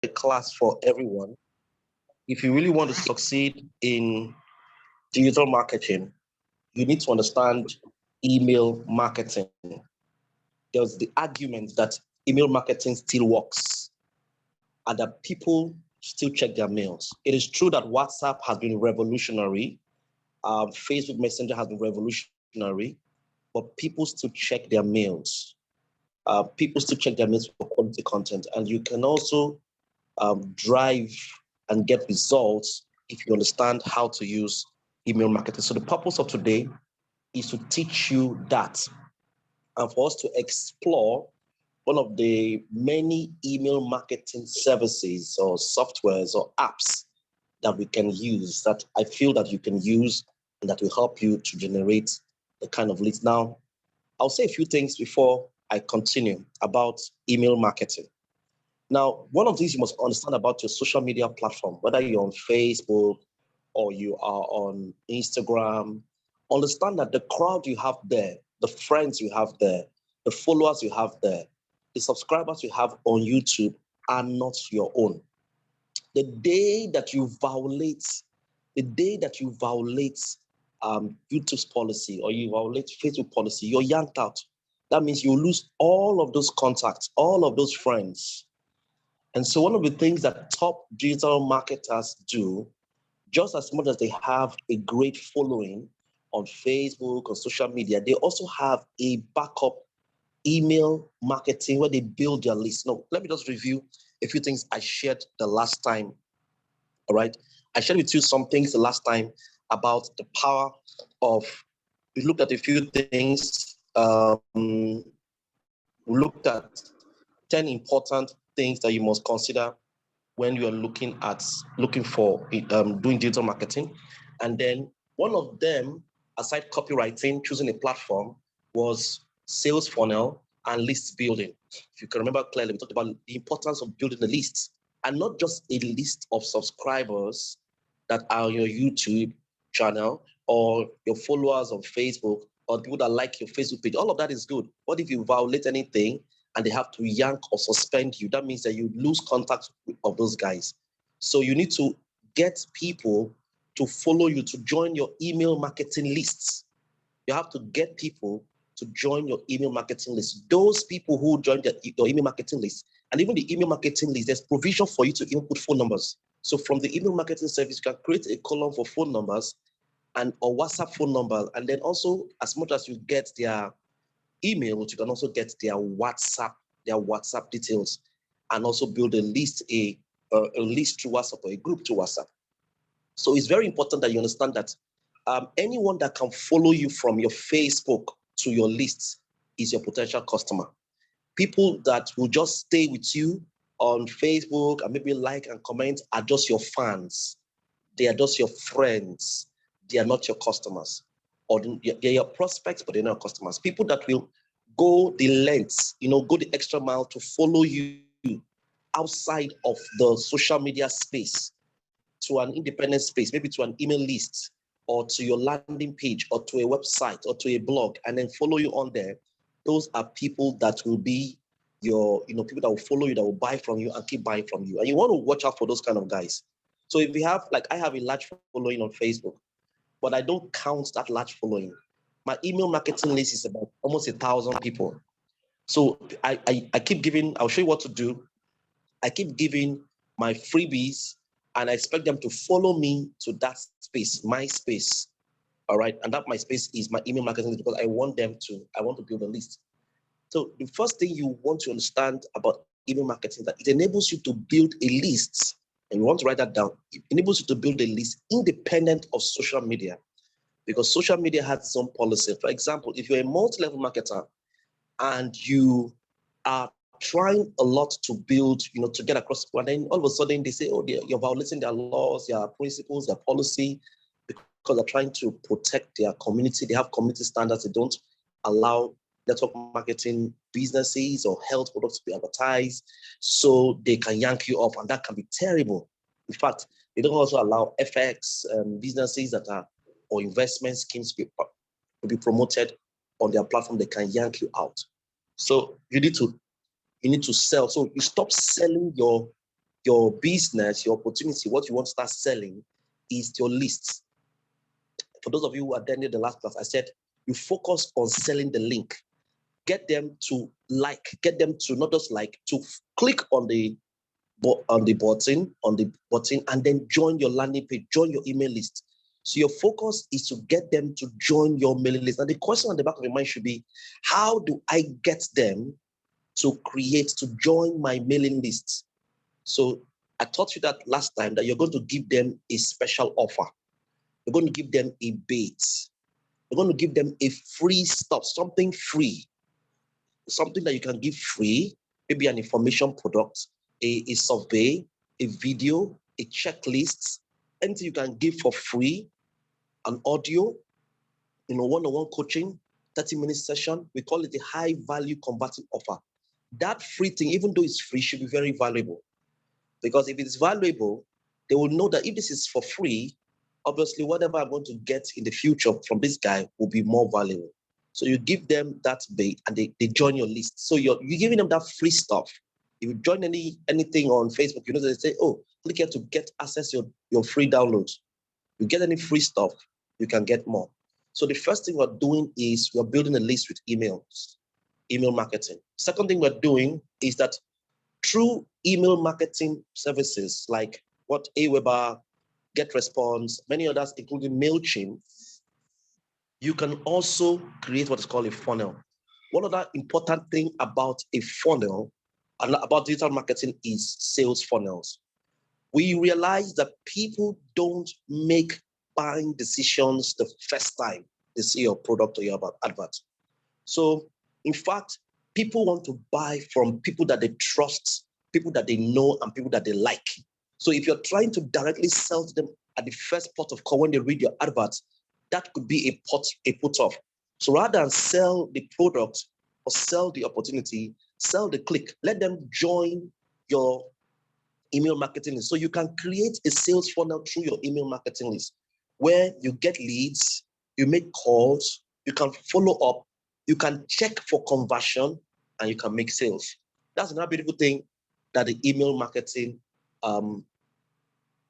a class for everyone. If you really want to succeed in digital marketing, you need to understand email marketing. There's the argument that email marketing still works and that people still check their mails. It is true that WhatsApp has been revolutionary, Facebook Messenger has been revolutionary, but people still check their mails. People still check their mails for quality content, and you can also drive and get results if you understand how to use email marketing. So the purpose of today is to teach you that, and for us to explore one of the many email marketing services or softwares or apps that we can use, that I feel that you can use and that will help you to generate the kind of leads. Now, I'll say a few things before I continue about email marketing. Now, one of these you must understand about your social media platform, whether you're on Facebook or you are on Instagram, understand that the crowd you have there, the friends you have there, the followers you have there, the subscribers you have on YouTube are not your own. The day that you violate YouTube's policy or you violate Facebook policy, you're yanked out. That means you lose all of those contacts, all of those friends. And so one of the things that top digital marketers do, just as much as they have a great following on Facebook, on social media, they also have a backup email marketing where they build their list. Now, let me just review a few things I shared the last time. All right. I shared with you some things the last time about the power of, we looked at a few things. We looked at 10 important things that you must consider when you are looking for doing digital marketing. And then one of them, aside copywriting, choosing a platform, was sales funnel and list building. If you can remember clearly, we talked about the importance of building a list, and not just a list of subscribers that are on your YouTube channel or your followers on Facebook or people that like your Facebook page. All of that is good. What if you violate anything and they have to yank or suspend you? That means that you lose contact of those guys. So you need to get people to follow you, to join your email marketing lists. You have to get people to join your email marketing list. Those people who join your email marketing list, and even the email marketing list, there's provision for you to even put phone numbers. So from the email marketing service, you can create a column for phone numbers and or WhatsApp phone number. And then also, as much as you get their emails, you can also get their WhatsApp details, and also build a list, a list through WhatsApp or a group to WhatsApp. So it's very important that you understand that anyone that can follow you from your Facebook to your lists is your potential customer. People that will just stay with you on Facebook and maybe like and comment are just your fans. They are just your friends. They are not your customers. Or they're your prospects, but they're not customers. People that will go the lengths, go the extra mile to follow you outside of the social media space to an independent space, maybe to an email list or to your landing page or to a website or to a blog, and then follow you on there. Those are people that will be your, people that will follow you, that will buy from you and keep buying from you. And you want to watch out for those kind of guys. So if you have, like I have a large following on Facebook, but I don't count that large following. My email marketing list is about almost 1,000 people. So I keep giving, I'll show you what to do. I keep giving my freebies and I expect them to follow me to that space, my space. All right. And that my space is my email marketing list because I want to build a list. So the first thing you want to understand about email marketing is that it enables you to build a list. And you want to write that down. It enables you to build a list independent of social media, because social media has its own policy. For example, if you're a multi-level marketer and you are trying a lot to build, to get across, and then all of a sudden they say, oh, you're violating their laws, their principles, their policy, because they're trying to protect their community. They have community standards. They don't allow network marketing businesses or health products to be advertised, so they can yank you off, and that can be terrible. In fact, they don't also allow FX businesses that are, or investment schemes to be promoted on their platform. They can yank you out. So you need to sell. So you stop selling your your business, your opportunity, what you want to start selling is your lists. For those of you who attended the last class, I said you focus on selling the link. Get them to get them to not just to click on the button, and then join your landing page, join your email list. So your focus is to get them to join your mailing list. And the question on the back of your mind should be, how do I get them to join my mailing list? So I taught you that last time, that you're going to give them a special offer. You're going to give them a bait. You're going to give them a free stuff, something free, something that you can give free, maybe an information product, a survey, a video, a checklist, anything you can give for free, an audio, one-on-one coaching, 30-minute session. We call it a high value converting offer. That free thing, even though it's free, should be very valuable. Because if it's valuable, they will know that if this is for free, obviously whatever I'm going to get in the future from this guy will be more valuable. So you give them that bait and they join your list. So you're giving them that free stuff. If you join anything on Facebook, they say, oh, click here to get access your free downloads. You get any free stuff, you can get more. So the first thing we're doing is we're building a list with emails, email marketing. Second thing we're doing is that through email marketing services like what Aweber, GetResponse, many others, including MailChimp, you can also create what is called a funnel. One other important thing about a funnel and about digital marketing is sales funnels. We realize that people don't make buying decisions the first time they see your product or your advert. So, in fact, people want to buy from people that they trust, people that they know, and people that they like. So if you're trying to directly sell to them at the first port of call when they read your advert, that could be a put off. So rather than sell the product or sell the opportunity, sell the click, let them join your email marketing list. So you can create a sales funnel through your email marketing list where you get leads, you make calls, you can follow up, you can check for conversion, and you can make sales. That's another beautiful thing that the email marketing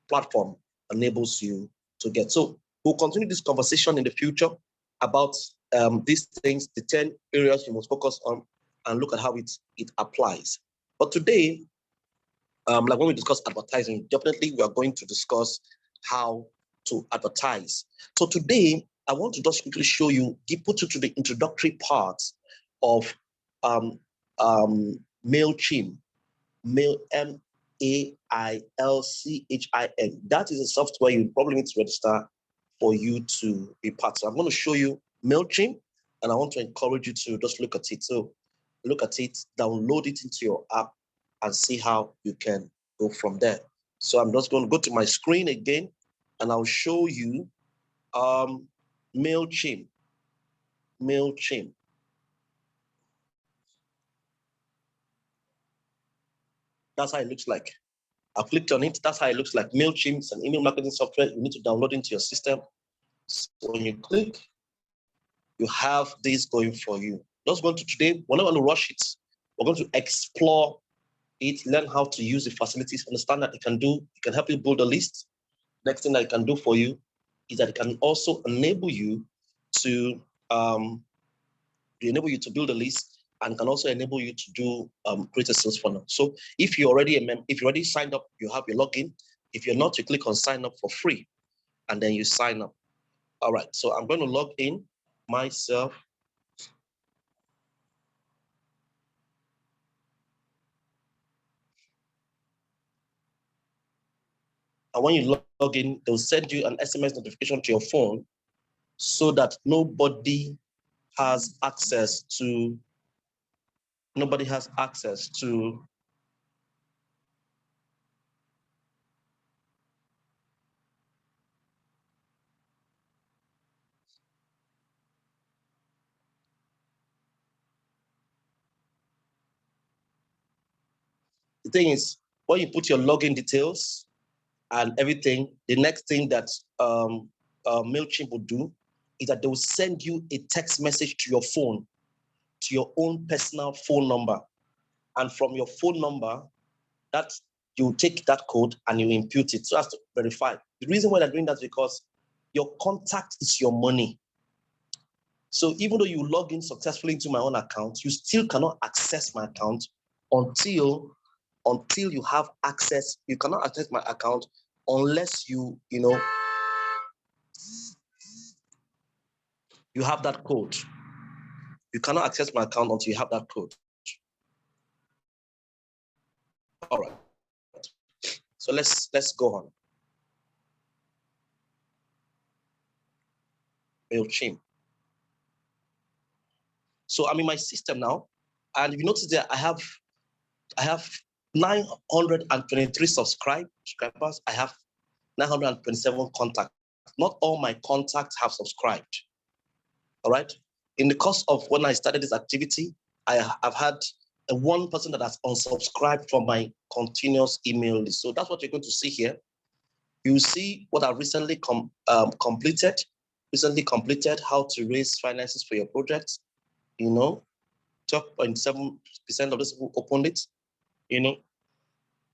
platform enables you to get. So we'll continue this conversation in the future about these things, the 10 areas you must focus on, and look at how it applies. But today, like when we discuss advertising, definitely we are going to discuss how to advertise. So today, I want to just quickly show you, put you to the introductory parts of MailChimp, MailChimp. That is a software you probably need to register for you to be part. So I'm going to show you MailChimp, and I want to encourage you to just look at it. So look at it, download it into your app, and see how you can go from there. So I'm just going to go to my screen again, and I'll show you MailChimp. MailChimp. That's how it looks like. I clicked on it. That's how it looks like. MailChimp is an email marketing software you need to download into your system. So when you click, you have this going for you. Just going to today, we're not going to rush it. We're going to explore it, learn how to use the facilities, understand that it can help you build a list. Next thing that it can do for you is that it can also enable you to build a list, and can also enable you to do create a sales funnel. So if you already signed up, you have your login. If you're not, you click on sign up for free, and then you sign up. All right, so I'm going to log in myself. And when you log in, they'll send you an SMS notification to your phone so that nobody has access to the thing is, when you put your login details and everything, the next thing that MailChimp will do is that they will send you a text message to your phone, to your own personal phone number. And from your phone number, that you take that code and you impute it so as to verify. The reason why they're doing that is because your contact is your money. So even though you log in successfully into my own account, you still cannot access my account until you have access. You cannot access my account unless you have that code. You cannot access my account until you have that code. All right. So let's go on. MailChimp. So I'm in my system now, and if you notice that I have 923 subscribers. I have 927 contacts. Not all my contacts have subscribed. All right. In the course of when I started this activity, I've had one person that has unsubscribed from my continuous email list. So that's what you're going to see here. You see what I've recently completed. Recently completed how to raise finances for your project. 12.7% of those who opened it.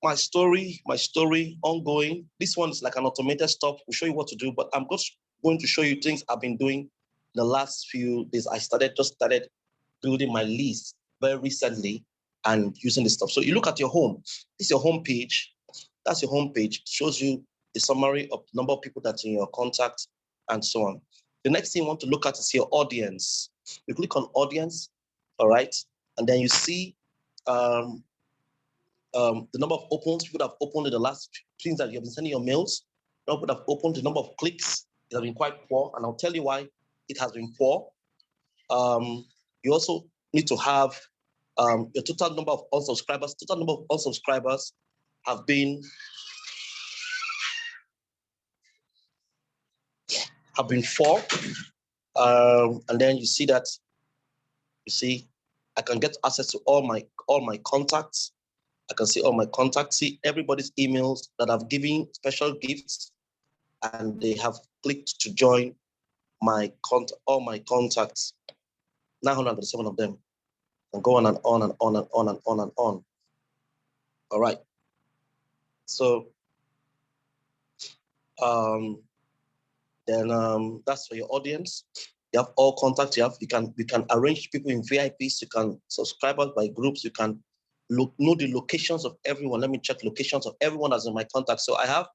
My story, ongoing. This one is like an automated stuff. We'll show you what to do, but I'm just going to show you things I've been doing the last few days. I just started building my list very recently and using this stuff. So you look at your home. This is your home page. That's your home page. It shows you a summary of the number of people that's in your contact and so on. The next thing you want to look at is your audience. You click on audience, all right? And then you see the number of opens people that have opened in the last things that you have been sending your mails. The number that have opened, the number of clicks, it has been quite poor, and I'll tell you why it has been poor. You also need to have your total number of unsubscribers. Total number of unsubscribers have been 4. And then you see that I can get access to all my contacts. I can see all my contacts, see everybody's emails that I've given special gifts, and they have clicked to join all my contacts, 907 of them, and go on and on and on and on and on and on. All right. So then that's for your audience. You have all contacts. You can arrange people in VIPs. You can subscribe us by groups. You can know the locations of everyone. Let me check locations of everyone that's in my contact. So I have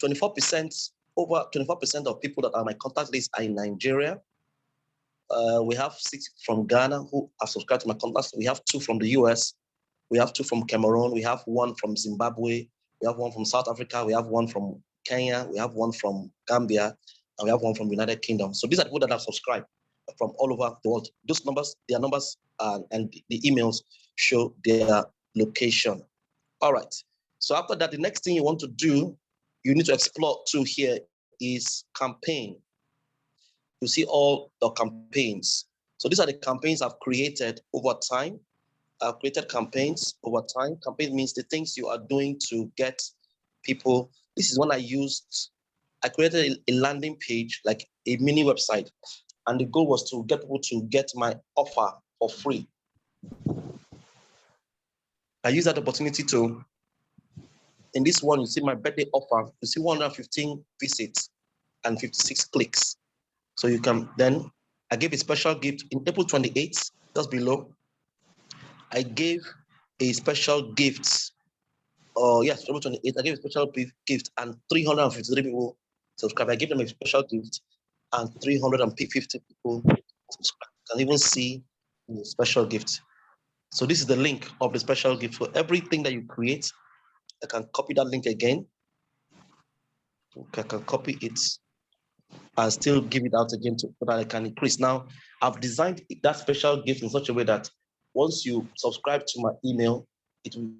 24%, over 24% of people that are on my contact list are in Nigeria. We have 6 from Ghana who are subscribed to my contacts. We have 2 from the US. We have 2 from Cameroon. We have 1 from Zimbabwe. We have 1 from South Africa. We have 1 from Kenya. We have 1 from Gambia. And we have 1 from United Kingdom. So these are people that have subscribed from all over the world. Those numbers, their numbers, and the emails show their location. All right. So after that, the next thing you want to do, you need to explore to here is campaign. You see all the campaigns. So these are the campaigns I've created over time. I've created campaigns over time. Campaign means the things you are doing to get people. This is when I created a landing page, like a mini website. And the goal was to get people to get my offer for free. I used that opportunity to, in this one, you see my birthday offer, you see 115 visits and 56 clicks. So you can then, I gave a special gift in April 28th, just below. I gave a special gift. Yes, April 28th, I gave a special gift and 353 people subscribed. I gave them a special gift and 350 people subscribed. You can even see the special gift. So this is the link of the special gift. For everything that you create, I can copy that link again. Okay, I can copy it and still give it out again so that I can increase. Now, I've designed that special gift in such a way that once you subscribe to my email, it will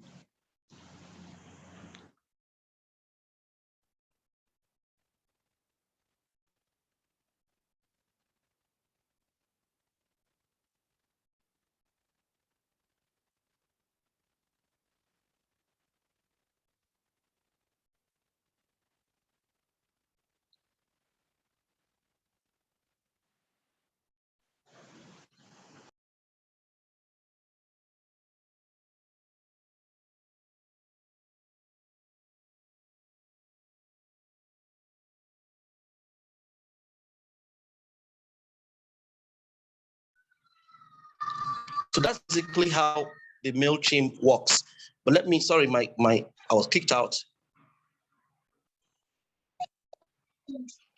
So that's basically how the MailChimp works. But let me, sorry, I was kicked out.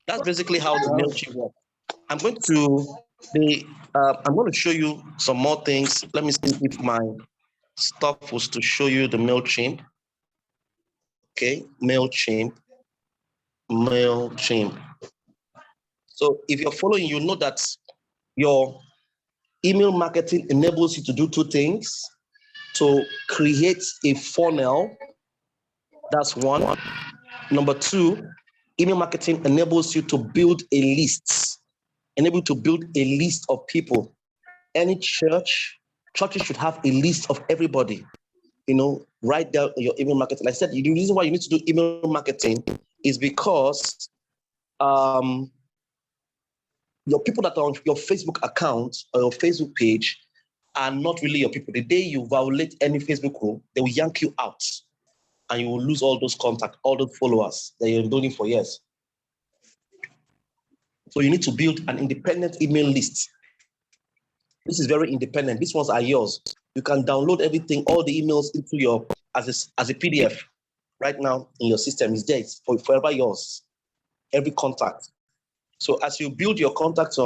That's basically how the MailChimp works. I'm going to show you some more things. Let me see if my stuff was to show you the MailChimp. Okay, MailChimp. So if you're following, you know that your email marketing enables you to do two things: to create a funnel. That's one. Number two, email marketing enables you to build a list, a list of people. Any churches should have a list of everybody. Write down your email marketing. Like I said, the reason why you need to do email marketing is because your people that are on your Facebook account or your Facebook page are not really your people. The day you violate any Facebook rule, they will yank you out and you will lose all those contacts, all those followers that you've been doing for years. So you need to build an independent email list. This is very independent. These ones are yours. You can download everything, all the emails into your as a PDF right now in your system. Is there. It's forever yours. Every contact. So as you build your contacts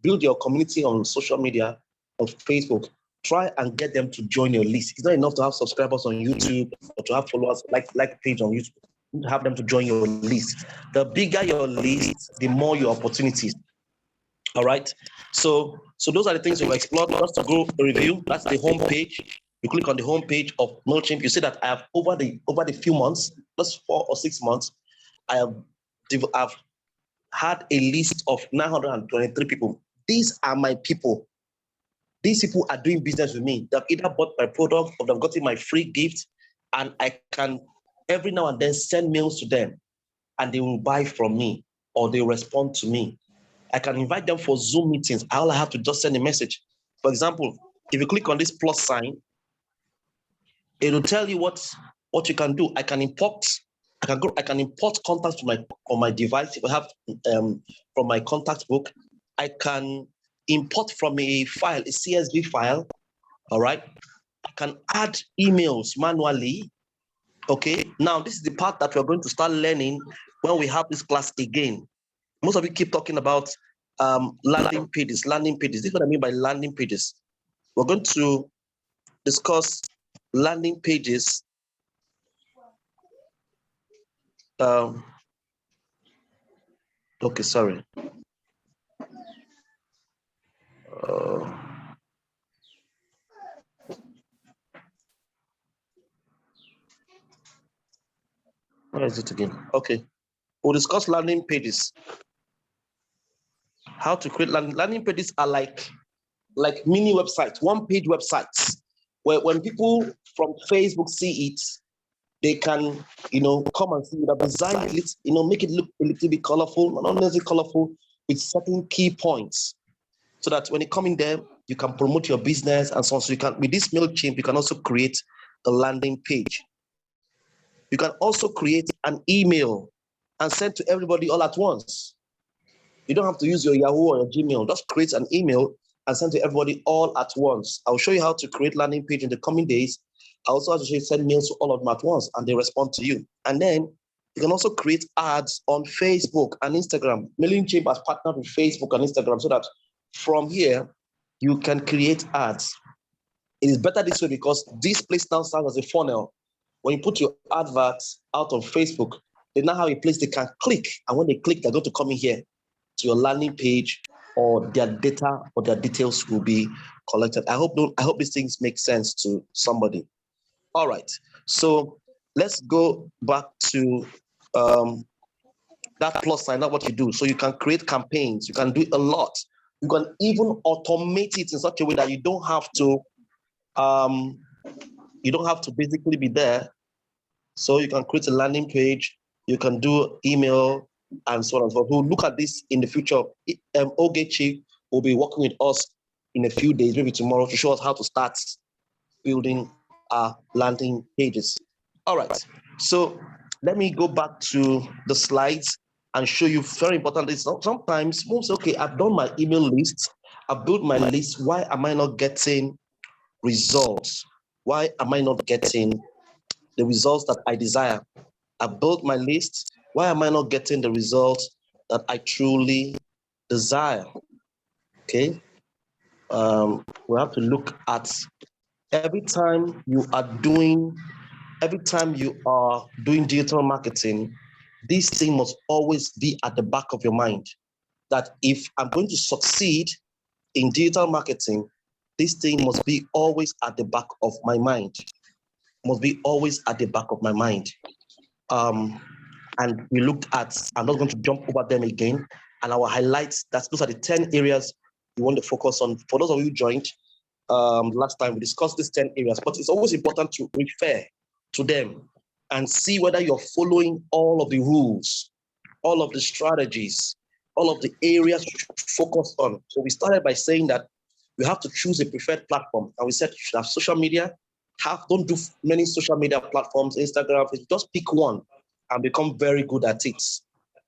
build your community on social media, on Facebook, try and get them to join your list. It's not enough to have subscribers on YouTube or to have followers like page on YouTube. You need to have them to join your list. The bigger your list, the more your opportunities. All right. So those are the things we've explored. Just to go review, that's the home page. You click on the home page of MailChimp. You see that I have over the few months, just 4 or 6 months, I've had a list of 923 people. These are my people. These people are doing business with me. They've either bought my product or they've gotten my free gift, and I can every now and then send mails to them, and they will buy from me or they respond to me. I can invite them for Zoom meetings. All I have to just send a message. For example, if you click on this plus sign, it will tell you what you can do. I can import contacts on my device. If I have from my contact book, I can import from a file, a CSV file. All right. I can add emails manually. Okay. Now this is the part that we're going to start learning when we have this class again. Most of you keep talking about landing pages. This is what I mean by landing pages. We're going to discuss landing pages. Okay, sorry. Where is it again? Okay. We'll discuss landing pages. How to create landing pages are like mini websites, one-page websites, where when people from Facebook see it, they can, come and see it. I've designed it, make it look a little bit colorful, not necessarily colorful, with certain key points, so that when you come in there, you can promote your business and so on. So you can, with this MailChimp, you can also create a landing page. You can also create an email and send to everybody all at once. You don't have to use your Yahoo or your Gmail. Just create an email and send to everybody all at once. I'll show you how to create landing page in the coming days. I also have to show you send mails to all of them at once and they respond to you. And then you can also create ads on Facebook and Instagram. MailChimp has partnered with Facebook and Instagram so that from here, you can create ads. It is better this way because this place now serves as a funnel. When you put your adverts out on Facebook, they now have a place they can click. And when they click, they're going to come in here to your landing page, or their data or their details will be collected. I hope these things make sense to somebody. All right. So let's go back to that plus sign, not what you do. So you can create campaigns. You can do a lot. You can even automate it in such a way that you don't have to basically be there. So you can create a landing page. You can do email and so on and so forth. We'll look at this in the future. Ogechi will be working with us in a few days, maybe tomorrow, to show us how to start building our landing pages. All right. So let me go back to the slides and show you very important. Sometimes most okay, I've done my email list, I've built my list. Why am I not getting results. Why am I not getting the results that I desire? I built my list. Why am I not getting the results that I truly desire? Okay. We have to look at every time you are doing digital marketing, this thing must always be at the back of your mind. That if I'm going to succeed in digital marketing, this thing must be always at the back of my mind. Must be always at the back of my mind. And we looked at, I'm not going to jump over them again, and I will highlight that those are the 10 areas you want to focus on. For those of you who joined last time, we discussed these 10 areas, but it's always important to refer to them and see whether you're following all of the rules, all of the strategies, all of the areas you should focus on. So we started by saying that you have to choose a preferred platform. And we said you should have social media. Don't do many social media platforms, Instagram, just pick one and become very good at it.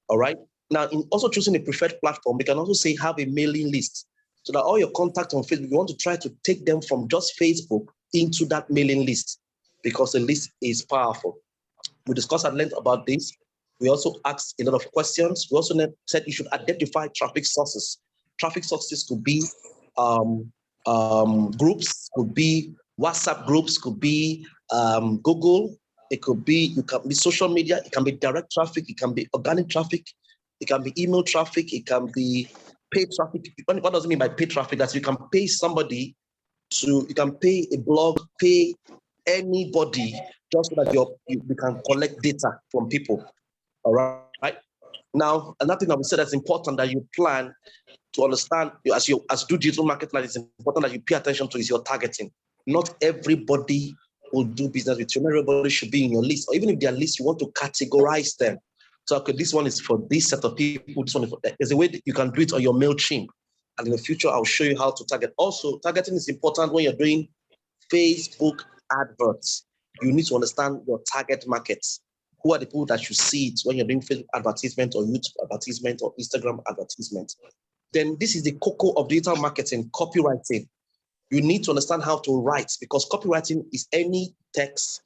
All right. Now, in also choosing a preferred platform, we can also say have a mailing list so that all your contacts on Facebook, you want to try to take them from just Facebook into that mailing list because the list is powerful. We discussed at length about this. We also asked a lot of questions. We also said you should identify traffic sources. Traffic sources could be groups, could be WhatsApp groups, could be Google. It could be social media. It can be direct traffic. It can be organic traffic. It can be email traffic. It can be paid traffic. What does it mean by paid traffic? That you can pay somebody you can pay a blog, pay anybody just so that you can collect data from people. All right. Now, another thing that we said that's important that you plan to understand as you do digital marketing, it's important that you pay attention to is your targeting. Not everybody will do business with you. Not everybody should be in your list, or even if they're list, you want to categorize them. So, okay, this one is for this set of people. This one is for that. There's a way that you can do it on your MailChimp, and in the future, I'll show you how to target. Also, targeting is important when you're doing Facebook adverts. You need to understand your target markets. Who are the people that you see it when you're doing Facebook advertisement or YouTube advertisement or Instagram advertisement? Then this is the cocoa of digital marketing, copywriting. You need to understand how to write because copywriting is any text,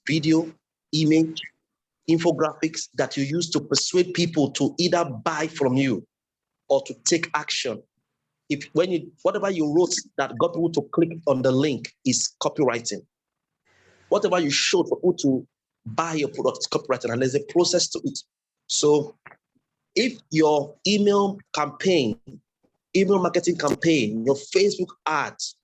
video, image, infographics that you use to persuade people to either buy from you or to take action. Whatever you wrote that got people to click on the link is copywriting. Whatever you showed for people to buy your product is copywriting, and there's a process to it. So if your email marketing campaign, your Facebook ads,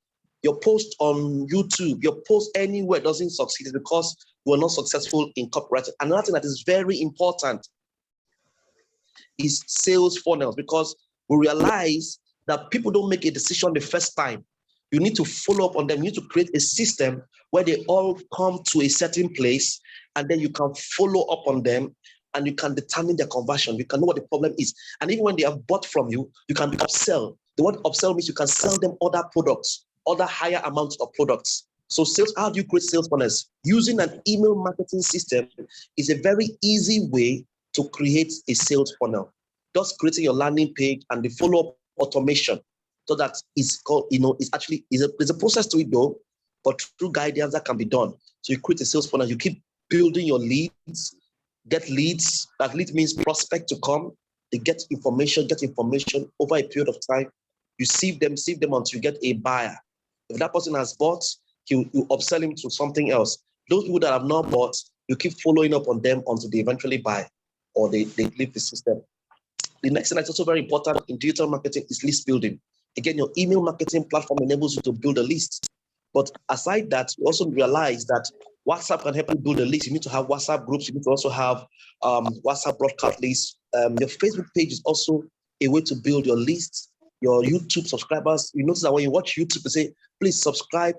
your post on YouTube, your post anywhere doesn't succeed, it's because you are not successful in copywriting. Another thing that is very important is sales funnels, because we realize that people don't make a decision the first time. You need to follow up on them. You need to create a system where they all come to a certain place, and then you can follow up on them and you can determine their conversion. You can know what the problem is. And even when they have bought from you, you can upsell. The word upsell means you can sell them other products, other higher amounts of products. So how do you create sales funnels? Using an email marketing system is a very easy way to create a sales funnel. Just creating your landing page and the follow-up automation. So that is called, there's a process to it though, but through guidance that can be done. So you create a sales funnel, you keep building your leads, get leads. That lead means prospect to come. They get information over a period of time. You sieve them until you get a buyer. If that person has bought, you upsell him to something else. Those people that have not bought, you keep following up on them until they eventually buy or they leave the system. The next thing that's also very important in digital marketing is list building. Again, your email marketing platform enables you to build a list. But aside that, you also realize that WhatsApp can help you build a list. You need to have WhatsApp groups. You need to also have WhatsApp broadcast lists. Your Facebook page is also a way to build your list. Your YouTube subscribers, you notice that when you watch YouTube, they say, please subscribe,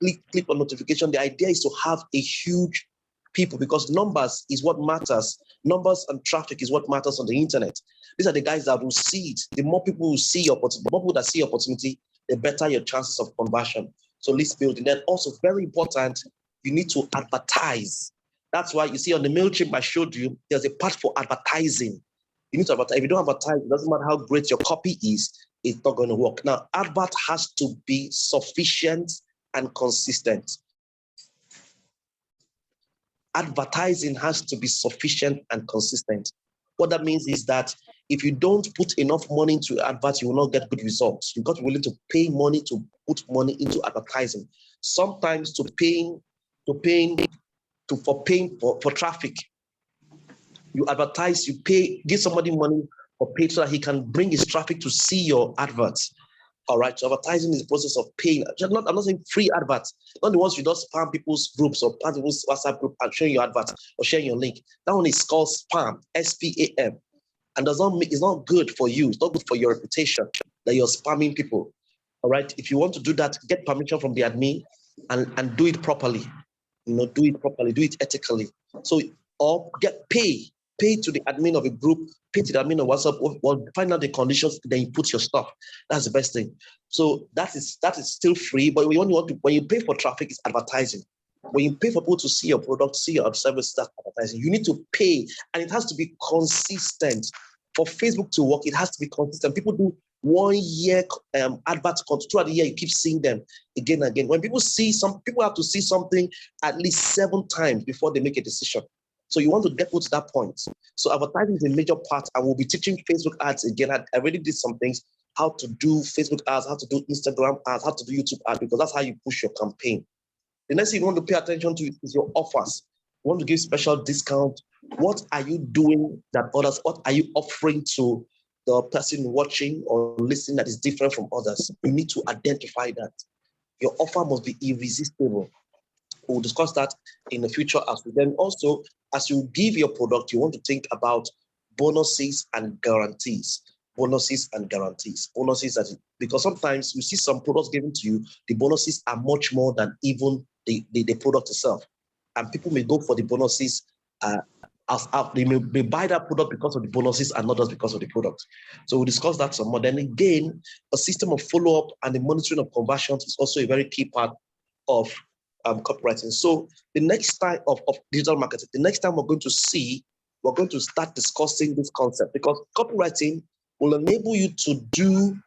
click on notification. The idea is to have a huge people, because numbers is what matters. Numbers and traffic is what matters on the internet. These are the guys that will see it. The more people who see your opportunity, the more people that see your opportunity, the better your chances of conversion. So list building. Then also very important, you need to advertise. That's why you see on the MailChimp I showed you, there's a part for advertising. You need to advertise. If you don't advertise, it doesn't matter how great your copy is, it's not going to work. Now, advert has to be sufficient and consistent. Advertising has to be sufficient and consistent. What that means is that if you don't put enough money into adverts, you will not get good results. You've got to be willing to pay money to put money into advertising. Sometimes for paying for traffic. You advertise, you pay, give somebody money for pay so that he can bring his traffic to see your adverts. All right, so advertising is the process of paying. I'm not saying free adverts, not the ones you just spam people's groups or spam people's WhatsApp group and sharing your adverts or sharing your link. That one is called spam, S-P-A-M, and it's not good for you. It's not good for your reputation that you're spamming people. All right, if you want to do that, get permission from the admin and do it properly. Do it properly, do it ethically. So, or pay to the admin of a group, pay to the admin of WhatsApp, or find out the conditions, then you put your stuff. That's the best thing. So that is still free, but when you pay for traffic, it's advertising. When you pay for people to see your product, see your service, that's advertising. You need to pay, and it has to be consistent. For Facebook to work, it has to be consistent. People do 1 year adverts throughout the year. You keep seeing them again and again. When people have to see something at least 7 times before they make a decision. So you want to get to that point. So advertising is a major part. I will be teaching Facebook ads again. I already did some things, how to do Facebook ads, how to do Instagram ads, how to do YouTube ads, because that's how you push your campaign. The next thing you want to pay attention to is your offers. You want to give special discount. What are you doing that others, what are you offering to the person watching or listening that is different from others? You need to identify that. Your offer must be irresistible. We'll discuss that in the future as well. Then also, as you give your product, you want to think about bonuses and guarantees. Bonuses, because sometimes you see some products given to you, the bonuses are much more than even the product itself. And people may go for the bonuses they may buy that product because of the bonuses and not just because of the product. So we'll discuss that some more. Then again, a system of follow-up and the monitoring of conversions is also a very key part of copywriting. So the next time of digital marketing, the next time we're going to start discussing this concept, because copywriting will enable you to do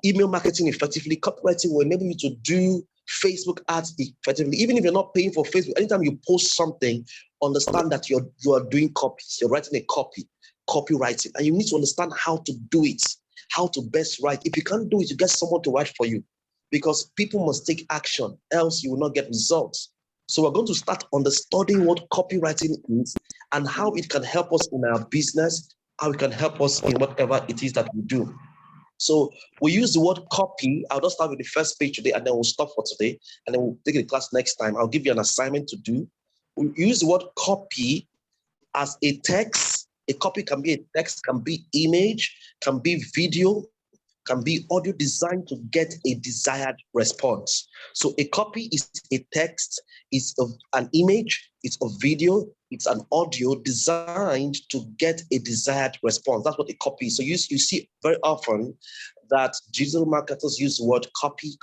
email marketing effectively. Copywriting will enable you to do Facebook ads effectively. Even if you're not paying for Facebook, anytime you post something, understand that you are doing copies. You're writing a copywriting, and you need to understand how to do it, how to best write. If you can't do it, you get someone to write for you, because people must take action, else you will not get results. So we're going to start understanding what copywriting is and how it can help us in our business, how it can help us in whatever it is that we do. So we use the word copy. I'll just start with the first page today, and then we'll stop for today, and then we'll take the class next time. I'll give you an assignment to do. We use the word copy as a text. A copy can be a text, can be image, can be video, can be audio designed to get a desired response. So a copy is a text, it's an image, it's a video, it's an audio designed to get a desired response. That's what a copy is. So you see very often that digital marketers use the word copy.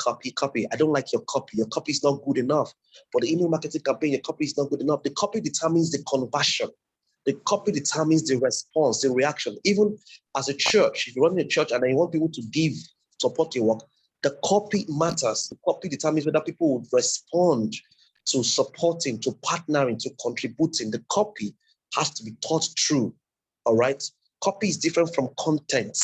I don't like your copy. Your copy is not good enough. For the email marketing campaign, your copy is not good enough. The copy determines the conversion. The copy determines the response, the reaction. Even as a church, if you're running a church and you want people to support your work, the copy matters. The copy determines whether people would respond to supporting, to partnering, to contributing. The copy has to be thought through, all right? Copy is different from content.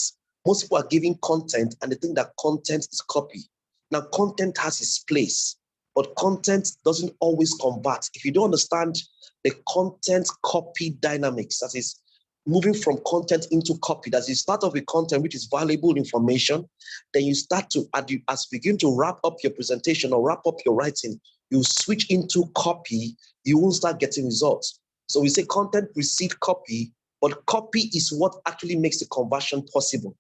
Most people are giving content and they think that content is copy. Now, content has its place, but content doesn't always convert. If you don't understand the content copy dynamics, that is moving from content into copy, that you start off with content, which is valuable information, then you start to, as you begin to wrap up your presentation or wrap up your writing, you switch into copy, you won't start getting results. So we say content precedes copy, but copy is what actually makes the conversion possible.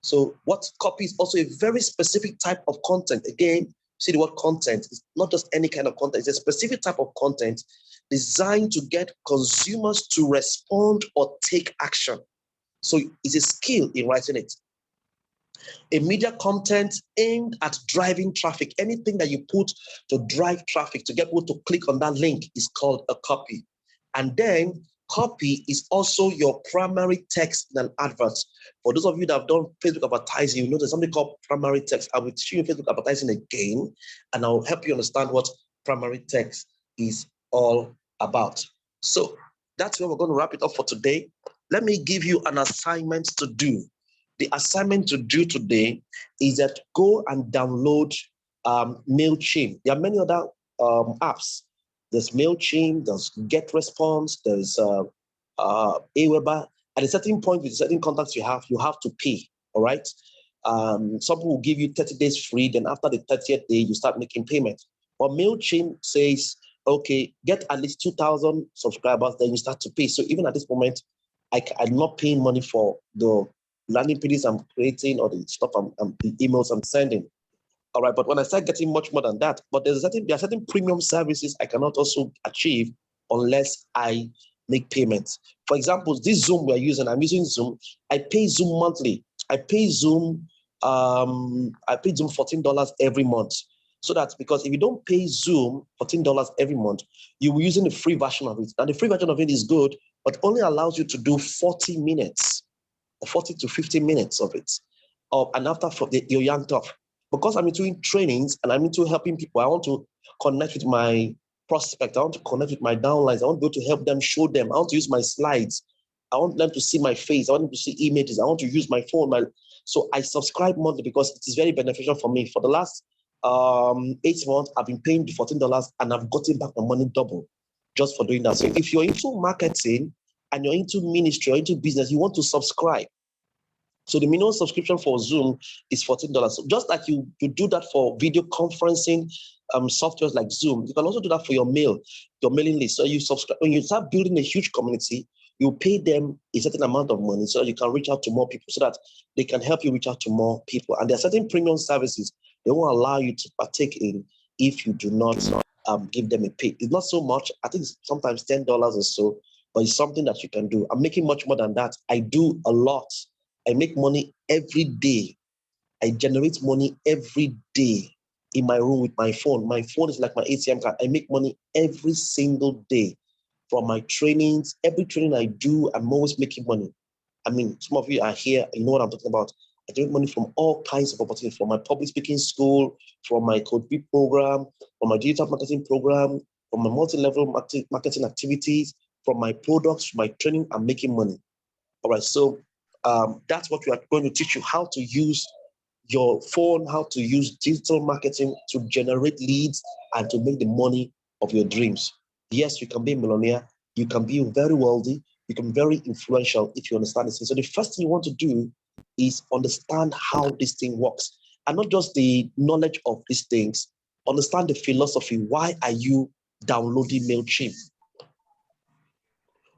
So what copy is also a very specific type of content. Again, see the word content, it's not just any kind of content, it's a specific type of content designed to get consumers to respond or take action. So it's a skill in writing it. A media content aimed at driving traffic, anything that you put to drive traffic, to get people to click on that link, is called a copy. And then Copy is also your primary text in an advert. For those of you that have done Facebook advertising, you know there's something called primary text. I will teach you Facebook advertising again, and I'll help you understand what primary text is all about. So that's where we're going to wrap it up for today. Let me give you an assignment to do. The assignment to do today is that go and download MailChimp. There are many other apps. There's MailChimp, there's GetResponse, there's Aweber. At a certain point with certain contacts you have to pay, all right? Some people will give you 30 days free, then after the 30th day, you start making payments. But MailChimp says, okay, get at least 2,000 subscribers, then you start to pay. So even at this moment, I'm not paying money for the landing pages I'm creating or the stuff the emails I'm sending. All right, but when I start getting much more than that, but there are certain premium services I cannot also achieve unless I make payments. For example, this Zoom we're using, I'm using Zoom. I pay Zoom monthly. I pay Zoom $14 every month. So that's because if you don't pay Zoom $14 every month, you will using the free version of it. Now the free version of it is good, but only allows you to do 40 minutes, or 40 to 50 minutes of it. And after you're yanked off. Because I'm into trainings and I'm into helping people, I want to connect with my prospect. I want to connect with my downlines. I want to be able to help them, show them. I want to use my slides. I want them to see my face. I want them to see images. I want to use my phone. So I subscribe monthly because it is very beneficial for me. For the last 8 months, I've been paying the $14 and I've gotten back my money double just for doing that. So if you're into marketing and you're into ministry or into business, you want to subscribe. So the minimum subscription for Zoom is $14. So just like you do that for video conferencing softwares like Zoom, you can also do that for your mailing list. So you subscribe. When you start building a huge community, you pay them a certain amount of money so that you can reach out to more people, so that they can help you reach out to more people. And there are certain premium services they won't allow you to partake in if you do not give them a pay. It's not so much. I think it's sometimes $10 or so, but it's something that you can do. I'm making much more than that. I do a lot. I make money every day. I generate money every day in my room with my phone. My phone is like my ATM card. I make money every single day from my trainings. Every training I do, I'm always making money. I mean, some of you are here, you know what I'm talking about. I generate money from all kinds of opportunities, from my public speaking school, from my Code B program, from my digital marketing program, from my multi-level marketing activities, from my products, from my training. I'm making money. All right, so that's what we are going to teach you, how to use your phone, how to use digital marketing to generate leads and to make the money of your dreams. Yes, you can be a millionaire. You can be very wealthy. You can be very influential if you understand this. So the first thing you want to do is understand how this thing works, and not just the knowledge of these things. Understand the philosophy. Why are you downloading MailChimp?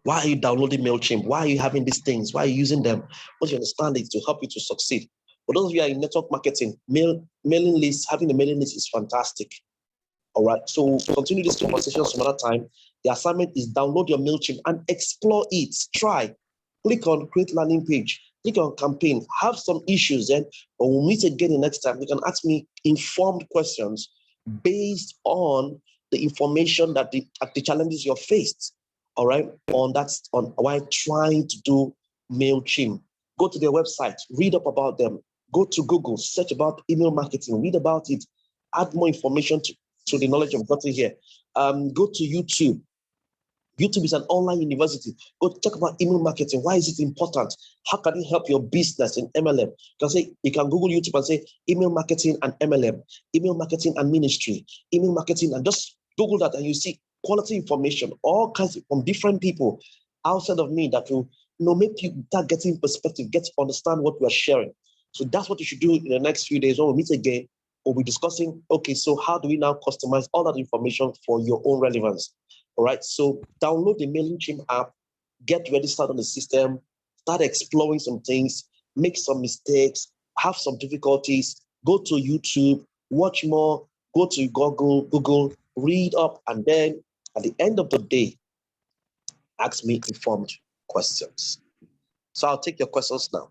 Why are you downloading MailChimp? Why are you having these things? Why are you using them? Once you understand it, to help you to succeed. For those of you who are in network marketing, mailing lists, having a mailing list is fantastic. All right. So continue this conversation some other time. The assignment is download your MailChimp and explore it. Try. Click on create landing page. Click on campaign. Have some issues then, but we'll meet again the next time. You can ask me informed questions based on the information that the challenges you're faced. All right, on why trying to do MailChimp. Go to their website, read up about them. Go to Google, search about email marketing, read about it, add more information to the knowledge I've gotten here. Go to YouTube. YouTube is an online university. Go check about email marketing. Why is it important? How can it help your business in MLM? You can Google YouTube and say email marketing and MLM, email marketing and ministry, email marketing, and just Google that and you see quality information, all kinds from different people outside of me that will make you start getting perspective, get to understand what we are sharing. So that's what you should do in the next few days. When we meet again, we'll be discussing, okay, so how do we now customize all that information for your own relevance? All right, so download the MailChimp app, get registered on the system, start exploring some things, make some mistakes, have some difficulties, go to YouTube, watch more, go to Google, read up, and then at the end of the day, ask me informed questions. So I'll take your questions now.